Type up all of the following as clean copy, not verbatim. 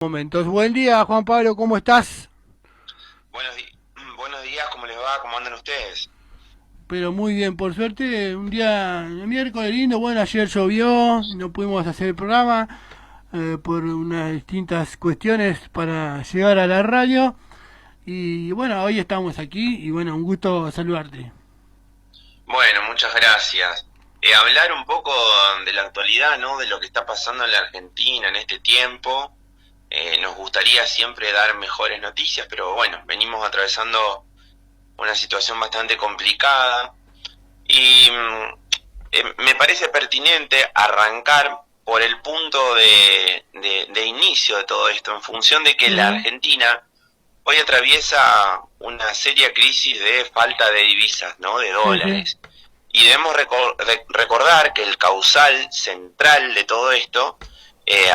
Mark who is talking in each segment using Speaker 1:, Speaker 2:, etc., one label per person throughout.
Speaker 1: Momentos. Buen día, Juan Pablo, ¿cómo estás?
Speaker 2: Buenos, buenos días, ¿cómo les va? ¿Cómo andan ustedes?
Speaker 1: Pero muy bien, por suerte, un día, el miércoles lindo, bueno, ayer llovió, no pudimos hacer el programa por unas distintas cuestiones para llegar a la radio y bueno, hoy estamos aquí y bueno, un gusto saludarte.
Speaker 2: Bueno, muchas gracias. Hablar un poco de la actualidad, ¿no? De lo que está pasando en la Argentina en este tiempo. Nos gustaría siempre dar mejores noticias, pero bueno, venimos atravesando una situación bastante complicada y me parece pertinente arrancar por el punto de inicio de todo esto, en función de que la
Speaker 1: Mm,
Speaker 2: Argentina hoy atraviesa una seria crisis de falta de divisas, ¿no? De
Speaker 1: sí, sí.
Speaker 2: dólares. Y debemos recordar que el causal central de todo esto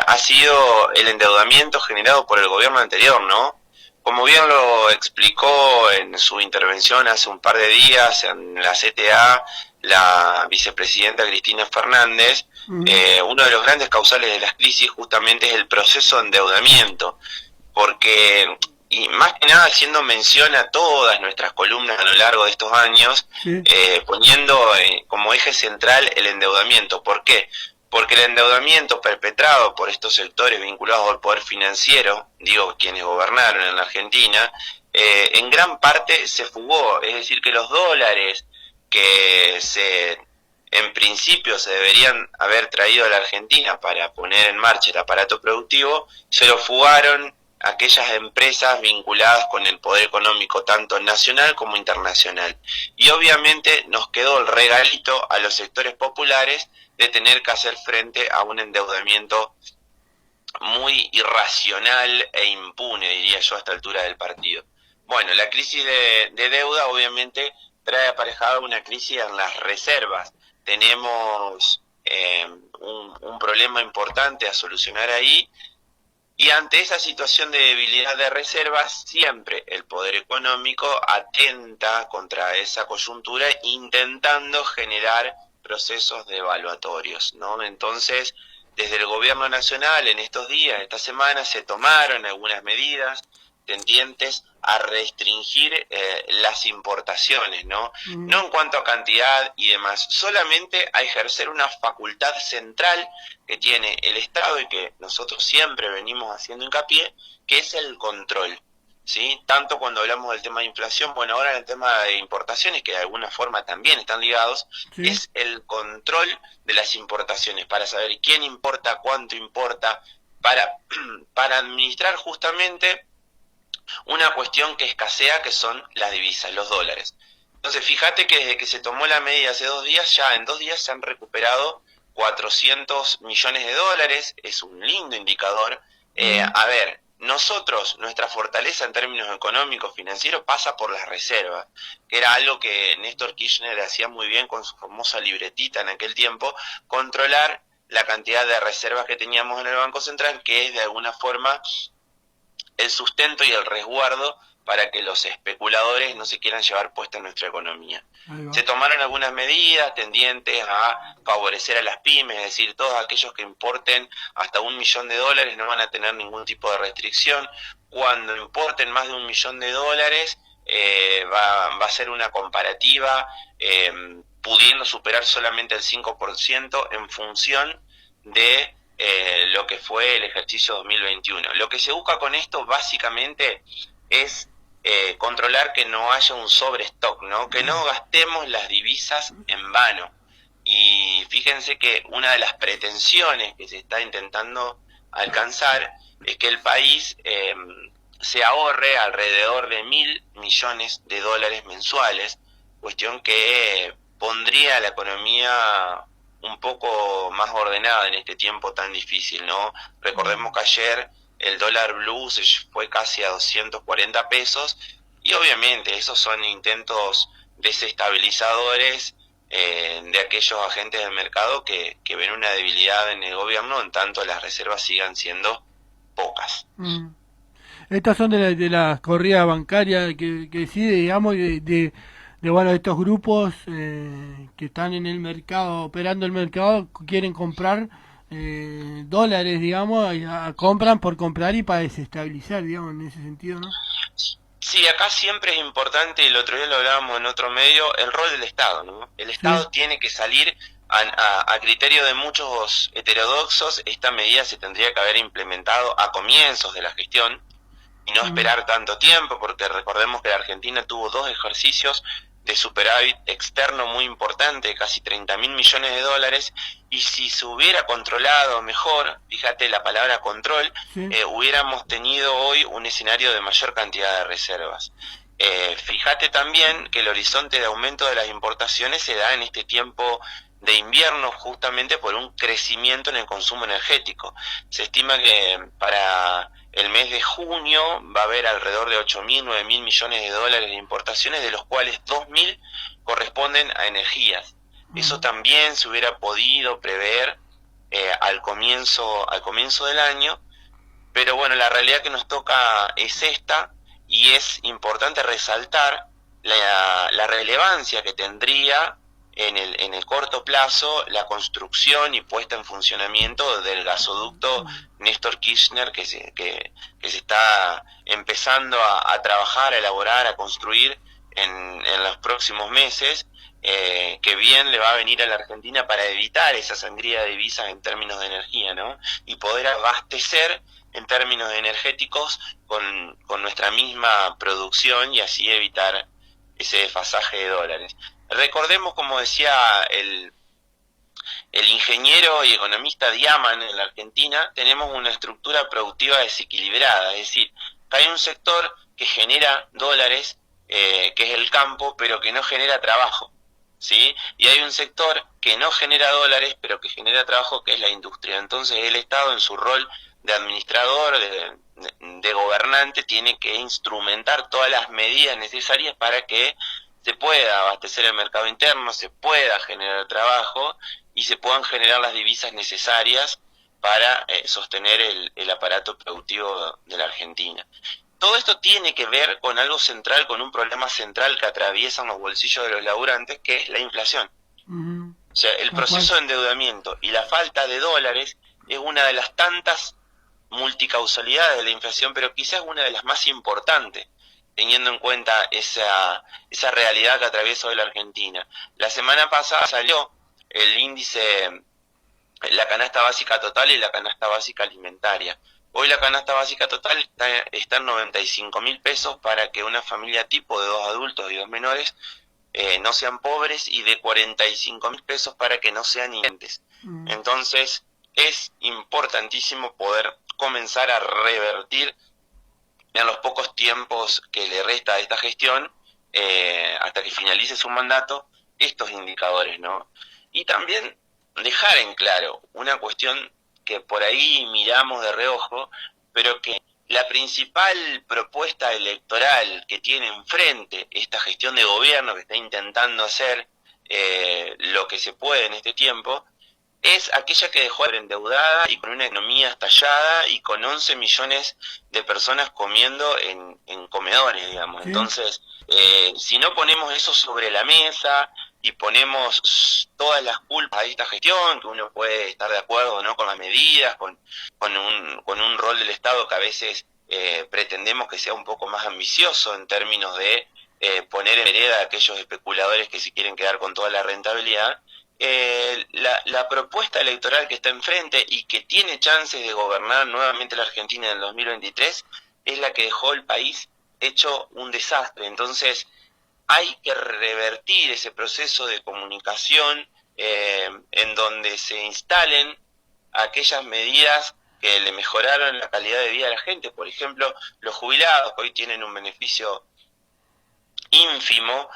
Speaker 2: ha sido el endeudamiento generado por el gobierno anterior, ¿no? Como bien lo explicó en su intervención hace un par de días en la CTA la vicepresidenta Cristina Fernández,
Speaker 1: Mm,
Speaker 2: uno de los grandes causales de las crisis justamente es el proceso de endeudamiento, porque, y más que nada haciendo mención a todas nuestras columnas a lo largo de estos años,
Speaker 1: sí.
Speaker 2: poniendo como eje central el endeudamiento. ¿Por qué? Porque el endeudamiento perpetrado por estos sectores vinculados al poder financiero, digo quienes gobernaron en la Argentina, en gran parte se fugó, es decir, que los dólares que en principio se deberían haber traído a la Argentina para poner en marcha el aparato productivo, se lo fugaron aquellas empresas vinculadas con el poder económico tanto nacional como internacional. Y obviamente nos quedó el regalito a los sectores populares de tener que hacer frente a un endeudamiento muy irracional e impune, diría yo, a esta altura del partido. Bueno, la crisis de deuda obviamente trae aparejada una crisis en las reservas. Tenemos un problema importante a solucionar ahí, y ante esa situación de debilidad de reservas, siempre el poder económico atenta contra esa coyuntura intentando generar procesos devaluatorios, ¿no? Entonces, desde el gobierno nacional en estos días, esta semana, se tomaron algunas medidas tendientes a restringir las importaciones, ¿no?
Speaker 1: Mm.
Speaker 2: No en cuanto a cantidad y demás, solamente a ejercer una facultad central que tiene el Estado y que nosotros siempre venimos haciendo hincapié, que es el control. ¿Sí? Tanto cuando hablamos del tema de inflación, bueno, ahora en el tema de importaciones, que de alguna forma también están ligados,
Speaker 1: Sí.
Speaker 2: es el control de las importaciones, para saber quién importa, cuánto importa, para, para administrar justamente una cuestión que escasea, que son las divisas, los dólares. Entonces, fíjate que desde que se tomó la medida hace 2 días, ya en 2 días se han recuperado 400 millones de dólares, es un lindo indicador.
Speaker 1: Mm,
Speaker 2: A ver, nosotros, nuestra fortaleza en términos económicos, financieros, pasa por las reservas, que era algo que Néstor Kirchner hacía muy bien con su famosa libretita en aquel tiempo, controlar la cantidad de reservas que teníamos en el Banco Central, que es de alguna forma el sustento y el resguardo para que los especuladores no se quieran llevar puesta en nuestra economía.
Speaker 1: ahí va.
Speaker 2: Se tomaron algunas medidas tendientes a favorecer a las pymes, es decir, todos aquellos que importen hasta $1 millón no van a tener ningún tipo de restricción. Cuando importen más de $1 millón, va a ser una comparativa, pudiendo superar solamente el 5% en función de lo que fue el ejercicio 2021. Lo que se busca con esto básicamente es controlar que no haya un sobrestock, ¿no? Que no gastemos las divisas en vano. Y fíjense que una de las pretensiones que se está intentando alcanzar es que el país se ahorre alrededor de $1.000 millones mensuales, cuestión que pondría a la economía un poco más ordenada en este tiempo tan difícil, ¿no? Recordemos que ayer el dólar blue se fue casi a 240 pesos, y obviamente esos son intentos desestabilizadores de aquellos agentes del mercado que ven una debilidad en el gobierno, en tanto las reservas sigan siendo pocas.
Speaker 1: Mm. Estas son de las corridas bancarias que sí, digamos, bueno, estos grupos que están en el mercado, operando el mercado, quieren comprar dólares, digamos, compran por comprar y para desestabilizar, digamos, en ese sentido, ¿no?
Speaker 2: Sí, acá siempre es importante, el otro día lo hablábamos en otro medio, el rol del Estado, ¿no? El
Speaker 1: Sí.
Speaker 2: Estado tiene que salir a criterio de muchos heterodoxos. Esta medida se tendría que haber implementado a comienzos de la gestión y no
Speaker 1: Mm,
Speaker 2: esperar tanto tiempo, porque recordemos que la Argentina tuvo dos ejercicios de superávit externo muy importante, casi 30.000 millones de dólares, y si se hubiera controlado mejor, fíjate la palabra control,
Speaker 1: sí.
Speaker 2: hubiéramos tenido hoy un escenario de mayor cantidad de reservas. Fíjate también que el horizonte de aumento de las importaciones se da en este tiempo de invierno justamente por un crecimiento en el consumo energético. Se estima que para el mes de junio va a haber alrededor de 8.000, 9.000 millones de dólares de importaciones, de los cuales 2.000 corresponden a energías. Eso
Speaker 1: Mm,
Speaker 2: también se hubiera podido prever al comienzo del año, pero bueno, la realidad que nos toca es esta, y es importante resaltar la relevancia que tendría en el corto plazo la construcción y puesta en funcionamiento del gasoducto Néstor Kirchner que se está empezando a trabajar, a elaborar, a construir en los próximos meses, que bien le va a venir a la Argentina para evitar esa sangría de divisas en términos de energía, ¿no? Y poder abastecer en términos energéticos con nuestra misma producción y así evitar ese desfasaje de dólares. Recordemos, como decía el ingeniero y economista Diaman en la Argentina, tenemos una estructura productiva desequilibrada, es decir, hay un sector que genera dólares, que es el campo, pero que no genera trabajo, ¿sí? Y hay un sector que no genera dólares, pero que genera trabajo, que es la industria. Entonces el Estado, en su rol de administrador, de gobernante, tiene que instrumentar todas las medidas necesarias para que se pueda abastecer el mercado interno, se pueda generar trabajo y se puedan generar las divisas necesarias para sostener el aparato productivo de la Argentina. Todo esto tiene que ver con algo central, con un problema central que atraviesan los bolsillos de los laburantes, que es la inflación.
Speaker 1: mm,
Speaker 2: O sea, el
Speaker 1: tal cual.
Speaker 2: proceso de endeudamiento y la falta de dólares es una de las tantas multicausalidades de la inflación, pero quizás una de las más importantes, teniendo en cuenta esa realidad que atraviesa hoy la Argentina. La semana pasada salió el índice, la canasta básica total y la canasta básica alimentaria. Hoy la canasta básica total está en 95.000 pesos para que una familia tipo de dos adultos y dos menores no sean pobres, y de 45.000 pesos para que no sean indigentes.
Speaker 1: Mm,
Speaker 2: Entonces es importantísimo poder comenzar a revertir en los pocos tiempos que le resta a esta gestión, hasta que finalice su mandato, estos indicadores, ¿no? Y también dejar en claro una cuestión que por ahí miramos de reojo, pero que la principal propuesta electoral que tiene enfrente esta gestión de gobierno, que está intentando hacer lo que se puede en este tiempo, es aquella que dejó endeudada y con una economía estallada y con 11 millones de personas comiendo en comedores, digamos.
Speaker 1: sí.
Speaker 2: Entonces, si no ponemos eso sobre la mesa y ponemos todas las culpas a esta gestión, que uno puede estar de acuerdo, ¿no?, con las medidas, con un rol del Estado que a veces pretendemos que sea un poco más ambicioso en términos de poner en vereda a aquellos especuladores que se quieren quedar con toda la rentabilidad, la propuesta electoral que está enfrente y que tiene chances de gobernar nuevamente la Argentina en el 2023 es la que dejó el país hecho un desastre. Entonces hay que revertir ese proceso de comunicación, en donde se instalen aquellas medidas que le mejoraron la calidad de vida a la gente. Por ejemplo, los jubilados que hoy tienen un beneficio ínfimo,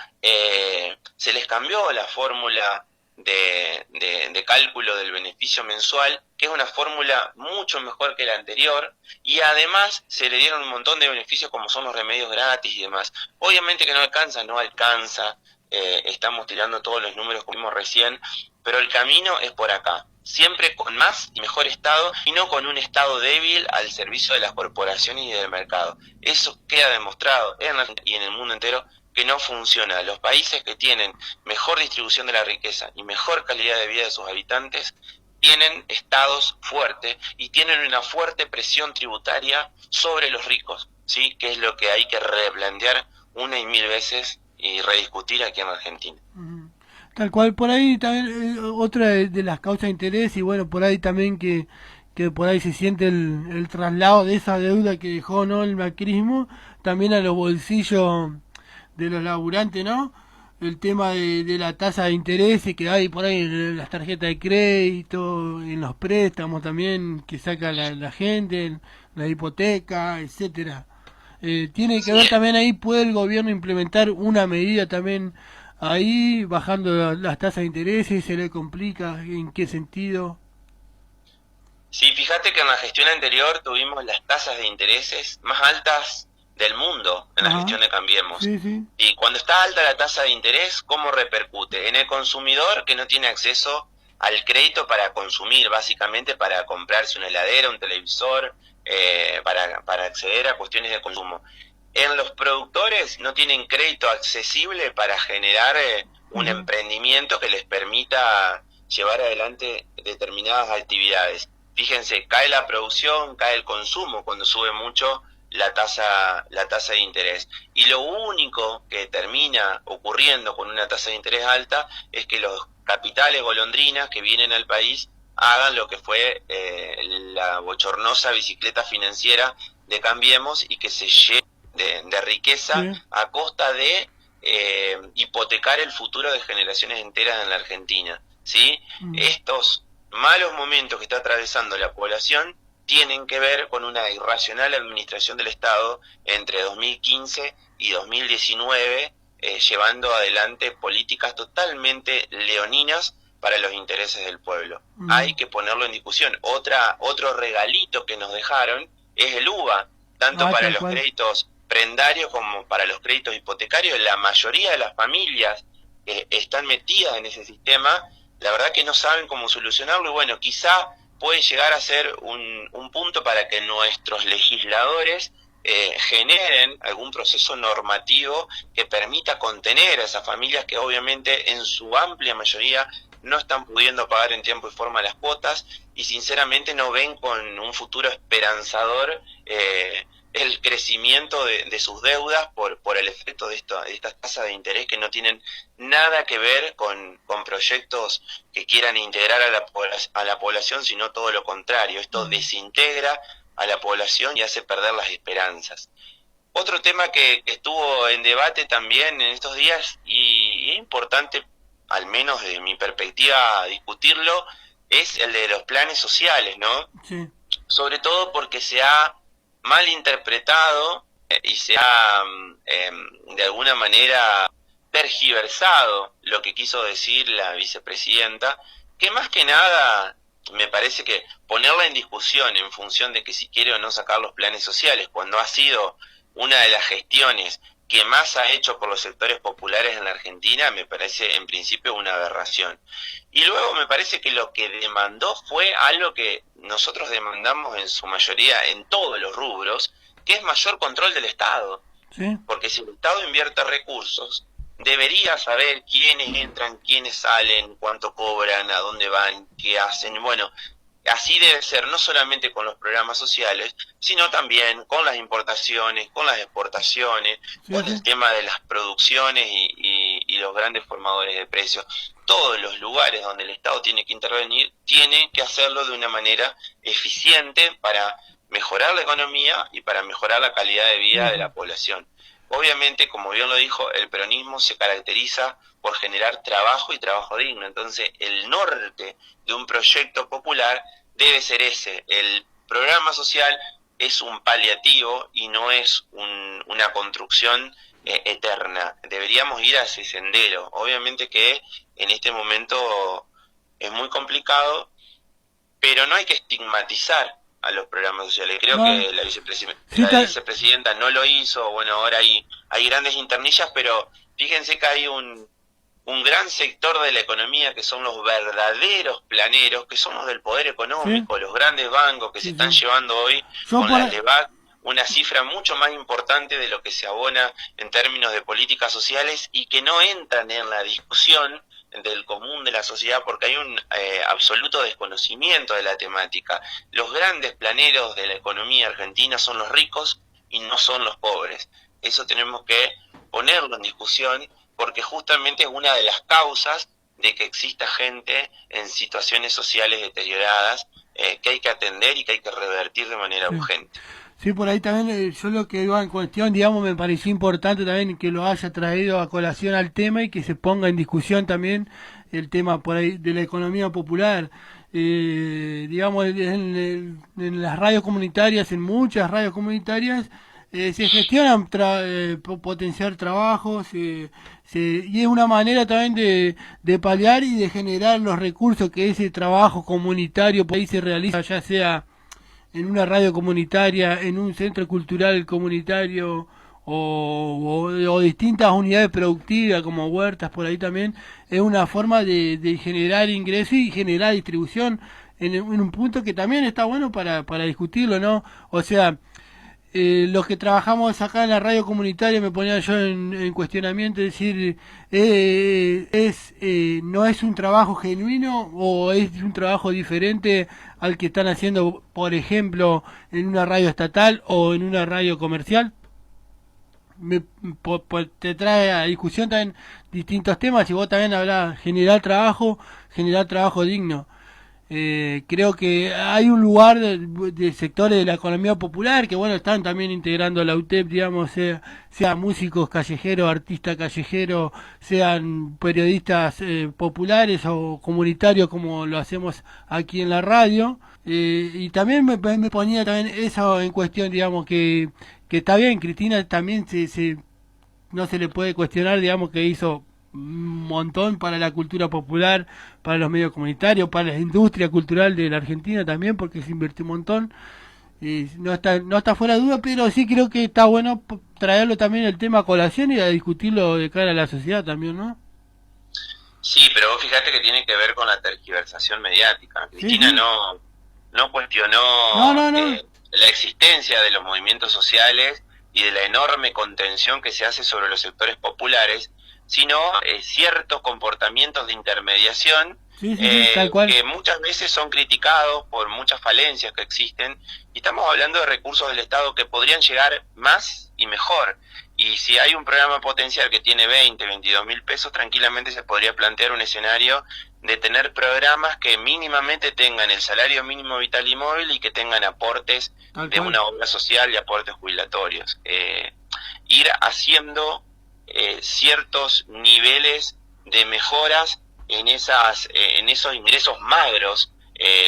Speaker 2: se les cambió la fórmula de cálculo del beneficio mensual, que es una fórmula mucho mejor que la anterior, y además se le dieron un montón de beneficios como son los remedios gratis y demás. Obviamente que no alcanza, estamos tirando todos los números que vimos recién, pero el camino es por acá, siempre con más y mejor Estado, y no con un Estado débil al servicio de las corporaciones y del mercado. Eso queda demostrado y en el mundo entero que no funciona. Los países que tienen mejor distribución de la riqueza y mejor calidad de vida de sus habitantes tienen estados fuertes y tienen una fuerte presión tributaria sobre los ricos, ¿sí? Que es lo que hay que replantear una y mil veces y rediscutir aquí en Argentina.
Speaker 1: Tal cual, por ahí también otra de las causas de interés y bueno, por ahí también que por ahí se siente el traslado de esa deuda que dejó no el macrismo también a los bolsillos de los laburantes, ¿no? El tema de la tasa de interés que hay por ahí en las tarjetas de crédito, en los préstamos también que saca la gente, en la hipoteca, etcétera. Tiene que
Speaker 2: Sí,
Speaker 1: ver también ahí, puede el gobierno implementar una medida también ahí, bajando las tasas de interés, se le complica, ¿en qué sentido?
Speaker 2: sí, fíjate que en la gestión anterior tuvimos las tasas de intereses más altas del mundo en la
Speaker 1: Ajá,
Speaker 2: gestión de Cambiemos.
Speaker 1: sí, sí.
Speaker 2: Y cuando está alta la tasa de interés, ¿cómo repercute? En el consumidor que no tiene acceso al crédito para consumir, básicamente para comprarse una heladera, un televisor, para acceder a cuestiones de consumo. En los productores no tienen crédito accesible para generar un
Speaker 1: Ujú.
Speaker 2: emprendimiento que les permita llevar adelante determinadas actividades. Fíjense, cae la producción, cae el consumo cuando sube mucho la tasa de interés. Y lo único que termina ocurriendo con una tasa de interés alta es que los capitales golondrinas que vienen al país hagan lo que fue la bochornosa bicicleta financiera de Cambiemos y que se llene de riqueza
Speaker 1: Sí.
Speaker 2: a costa de hipotecar el futuro de generaciones enteras en la Argentina. ¿Sí?
Speaker 1: Mm.
Speaker 2: Estos malos momentos que está atravesando la población tienen que ver con una irracional administración del Estado entre 2015 y 2019, llevando adelante políticas totalmente leoninas para los intereses del pueblo.
Speaker 1: Mm.
Speaker 2: Hay que ponerlo en discusión. Otro regalito que nos dejaron es el UVA, tanto
Speaker 1: Ah,
Speaker 2: para
Speaker 1: tal
Speaker 2: los
Speaker 1: cual.
Speaker 2: créditos prendarios como para los créditos hipotecarios. La mayoría de las familias que están metidas en ese sistema, la verdad que no saben cómo solucionarlo y bueno, quizá puede llegar a ser un punto para que nuestros legisladores generen algún proceso normativo que permita contener a esas familias que obviamente en su amplia mayoría no están pudiendo pagar en tiempo y forma las cuotas y sinceramente no ven con un futuro esperanzador el crecimiento de sus deudas por el efecto de estas tasas de interés que no tienen nada que ver con proyectos que quieran integrar a la población, sino todo lo contrario. Esto
Speaker 1: Mm.
Speaker 2: desintegra a la población y hace perder las esperanzas. Otro tema que estuvo en debate también en estos días y es importante, al menos desde mi perspectiva, discutirlo, es el de los planes sociales, ¿no?
Speaker 1: Sí.
Speaker 2: Sobre todo porque se ha malinterpretado y se ha de alguna manera tergiversado lo que quiso decir la vicepresidenta, que más que nada me parece que ponerla en discusión en función de que si quiere o no sacar los planes sociales, cuando ha sido una de las gestiones que más ha hecho por los sectores populares en la Argentina, me parece en principio una aberración. Y luego me parece que lo que demandó fue algo que nosotros demandamos en su mayoría en todos los rubros, que es mayor control del Estado.
Speaker 1: Sí.
Speaker 2: Porque si el Estado invierte recursos, debería saber quiénes entran, quiénes salen, cuánto cobran, a dónde van, qué hacen. Bueno, así debe ser no solamente con los programas sociales, sino también con las importaciones, con las exportaciones,
Speaker 1: Sí,
Speaker 2: con
Speaker 1: sí.
Speaker 2: el tema de las producciones y los grandes formadores de precios. Todos los lugares donde el Estado tiene que intervenir, tiene que hacerlo de una manera eficiente para mejorar la economía y para mejorar la calidad de vida de
Speaker 1: Ujú.
Speaker 2: la población. Obviamente, como bien lo dijo, el peronismo se caracteriza por generar trabajo y trabajo digno. Entonces, el norte de un proyecto popular debe ser ese. El programa social es un paliativo y no es una construcción eterna. Deberíamos ir a ese sendero. Obviamente que en este momento es muy complicado, pero no hay que estigmatizar a los programas sociales. Creo
Speaker 1: No,
Speaker 2: que
Speaker 1: sí,
Speaker 2: la vicepresidenta no lo hizo, bueno, ahora hay grandes internillas, pero fíjense que hay un gran sector de la economía que son los verdaderos planeros, que son los del poder
Speaker 1: sí,
Speaker 2: económico, los grandes bancos que se
Speaker 1: sí,
Speaker 2: están
Speaker 1: sí.
Speaker 2: llevando hoy
Speaker 1: Yo
Speaker 2: con
Speaker 1: por
Speaker 2: las
Speaker 1: ahí-
Speaker 2: LEVAC una cifra mucho más importante de lo que se abona en términos de políticas sociales y que no entran en la discusión del común de la sociedad, porque hay un absoluto desconocimiento de la temática. Los grandes planeros de la economía argentina son los ricos y no son los pobres. Eso tenemos que ponerlo en discusión, porque justamente es una de las causas de que exista gente en situaciones sociales deterioradas, que hay que atender y que hay que revertir de manera urgente.
Speaker 1: Sí, por ahí también yo lo que iba en cuestión, digamos, me pareció importante también que lo haya traído a colación al tema y que se ponga en discusión también el tema por ahí de la economía popular. Digamos, en las radios comunitarias, en muchas radios comunitarias, se gestionan potenciar trabajos y es una manera también de paliar y de generar los recursos que ese trabajo comunitario por ahí se realiza, ya sea en una radio comunitaria, en un centro cultural comunitario o distintas unidades productivas como huertas por ahí también, es una forma de generar ingresos y generar distribución en un punto que también está bueno para discutirlo, ¿no? O sea, los que trabajamos acá en la radio comunitaria, me ponía yo en cuestionamiento, es decir, ¿no es un trabajo genuino o es un trabajo diferente al que están haciendo, por ejemplo, en una radio estatal o en una radio comercial? Te trae a discusión también distintos temas y vos también hablás generar trabajo digno. Creo que hay un lugar de sectores de la economía popular que bueno están también integrando la UTEP, digamos, sea músicos callejeros, artistas callejeros, sean periodistas populares o comunitarios como lo hacemos aquí en la radio. Y también me ponía también eso en cuestión, digamos, que está bien, Cristina también no se le puede cuestionar, digamos, que hizo un montón para la cultura popular, para los medios comunitarios, para la industria cultural de la Argentina también, porque se invirtió un montón. Y no está fuera de duda, pero sí creo que está bueno traerlo también el tema a colación y a discutirlo de cara a la sociedad también, ¿no?
Speaker 2: Sí, pero vos fíjate que tiene que ver con la tergiversación mediática. Cristina
Speaker 1: Sí.
Speaker 2: no cuestionó
Speaker 1: No.
Speaker 2: la existencia de los movimientos sociales y de la enorme contención que se hace sobre los sectores populares, sino ciertos comportamientos de intermediación
Speaker 1: Sí, tal cual.
Speaker 2: que muchas veces son criticados por muchas falencias que existen, y estamos hablando de recursos del Estado que podrían llegar más y mejor. Y si hay un programa potencial que tiene 22 mil pesos, tranquilamente se podría plantear un escenario de tener programas que mínimamente tengan el salario mínimo vital y móvil y que tengan aportes de una obra social y aportes jubilatorios. Ir haciendo ciertos niveles de mejoras en esos ingresos magros,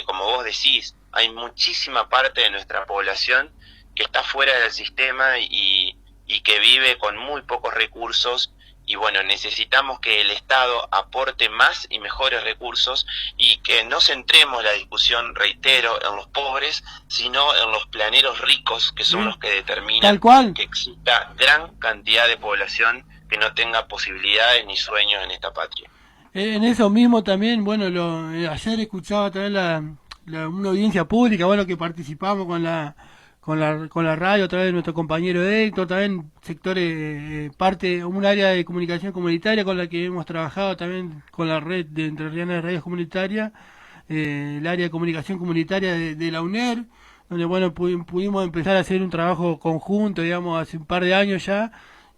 Speaker 2: como vos decís. Hay muchísima parte de nuestra población que está fuera del sistema y que vive con muy pocos recursos, y bueno, necesitamos que el Estado aporte más y mejores recursos y que no centremos la discusión, reitero, en los pobres, sino en los planeros ricos, que son los que determinan que exista gran cantidad de población que no tenga posibilidades ni sueños en esta patria.
Speaker 1: En eso mismo también, bueno, ayer escuchaba también una audiencia pública, bueno, que participamos con la radio a través de nuestro compañero Héctor, también sectores, un área de comunicación comunitaria con la que hemos trabajado también con la red de Entrerrianas de Radios Comunitarias, el área de comunicación comunitaria de la UNER, donde bueno pudimos empezar a hacer un trabajo conjunto, digamos, hace un par de años ya,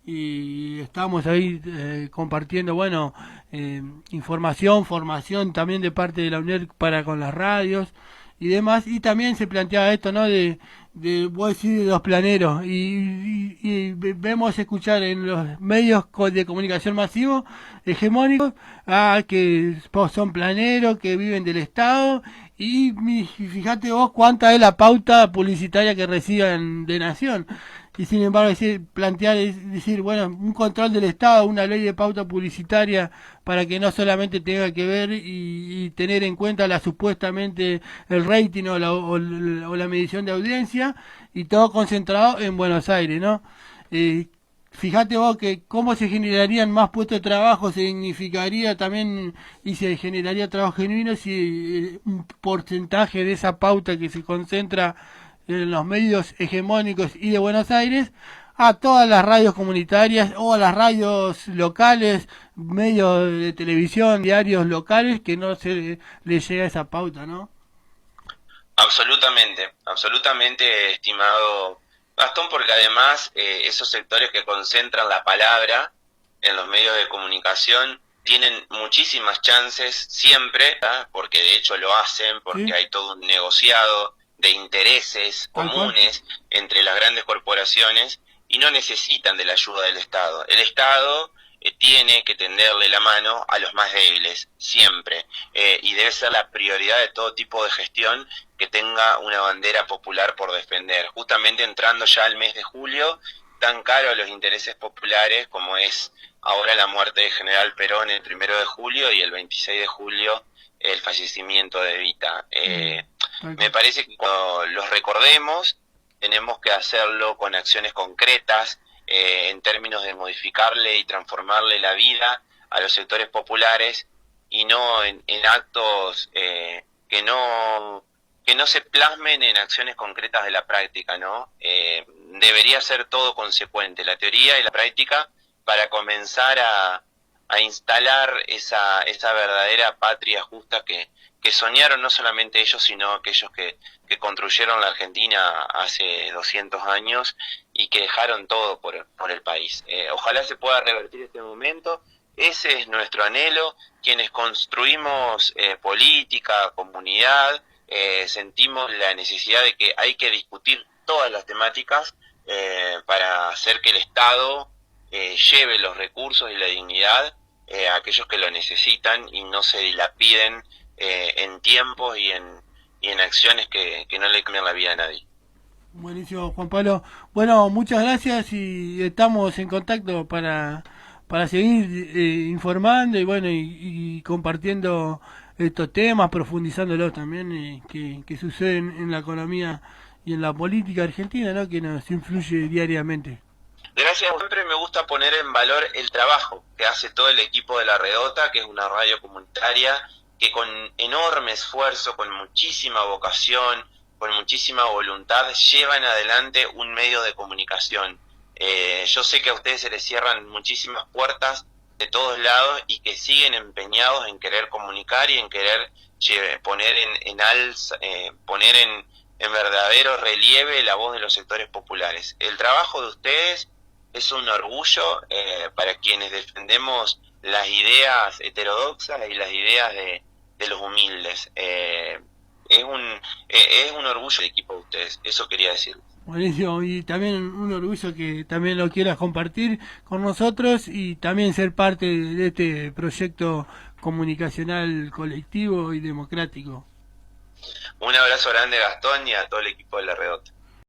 Speaker 1: y estamos ahí compartiendo, bueno, información, formación también de parte de la UNER para con las radios y demás, y también se planteaba esto, ¿no? Voy a decir, de los planeros, y vemos escuchar en los medios de comunicación masivos hegemónicos que son planeros, que viven del Estado, y fíjate vos cuánta es la pauta publicitaria que reciben de Nación. Y sin embargo decir, bueno, un control del Estado, una ley de pauta publicitaria para que no solamente tenga que ver y tener en cuenta supuestamente el rating o la medición de audiencia, y todo concentrado en Buenos Aires, ¿no? Fíjate vos que cómo se generarían más puestos de trabajo, significaría también, y se generaría trabajo genuino si un porcentaje de esa pauta que se concentra en los medios hegemónicos y de Buenos Aires a todas las radios comunitarias o a las radios locales medios de televisión, diarios locales, que no se les llega esa pauta, ¿no?
Speaker 2: Absolutamente, absolutamente, estimado Gastón, porque además esos sectores que concentran la palabra en los medios de comunicación tienen muchísimas chances siempre, ¿ah? Porque de hecho lo hacen, porque
Speaker 1: Sí,
Speaker 2: hay todo un negociado de intereses
Speaker 1: tal cual.
Speaker 2: comunes entre las grandes corporaciones y no necesitan de la ayuda del Estado. El Estado tiene que tenderle la mano a los más débiles, siempre, y debe ser la prioridad de todo tipo de gestión que tenga una bandera popular por defender. Justamente entrando ya al mes de julio, tan caro a los intereses populares como es ahora la muerte de General Perón el 1 de julio y el 26 de julio el fallecimiento de Evita.
Speaker 1: Tal
Speaker 2: Me
Speaker 1: cual.
Speaker 2: parece que cuando los recordemos tenemos que hacerlo con acciones concretas, en términos de modificarle y transformarle la vida a los sectores populares y no en actos que no se plasmen en acciones concretas de la práctica, ¿no? Debería ser todo consecuente, la teoría y la práctica, para comenzar a instalar esa verdadera patria justa que soñaron no solamente ellos, sino aquellos que construyeron la Argentina hace 200 años y que dejaron todo por el país. Ojalá se pueda revertir este momento. Ese es nuestro anhelo. Quienes construimos política, comunidad, sentimos la necesidad de que hay que discutir todas las temáticas para hacer que el Estado lleve los recursos y la dignidad a aquellos que lo necesitan y no se dilapiden en tiempos y en acciones que no le cambian la vida a nadie.
Speaker 1: Buenísimo, Juan Pablo. Bueno, muchas gracias y estamos en contacto para seguir informando y bueno, y compartiendo estos temas, profundizándolos también, que suceden en la economía y en la política argentina, ¿no? Que nos influye diariamente.
Speaker 2: Gracias, siempre me gusta poner en valor el trabajo que hace todo el equipo de La Redota, que es una radio comunitaria, que con enorme esfuerzo, con muchísima vocación, con muchísima voluntad, llevan adelante un medio de comunicación. Yo sé que a ustedes se les cierran muchísimas puertas de todos lados y que siguen empeñados en querer comunicar y en querer poner poner en verdadero relieve la voz de los sectores populares. El trabajo de ustedes es un orgullo para quienes defendemos las ideas heterodoxas y las ideas de los humildes. Es un orgullo el equipo de ustedes, eso quería decir.
Speaker 1: Buenísimo, y también un orgullo que también lo quieras compartir con nosotros y también ser parte de este proyecto comunicacional colectivo y democrático.
Speaker 2: Un abrazo grande, Gastón, y a todo el equipo de La Redota.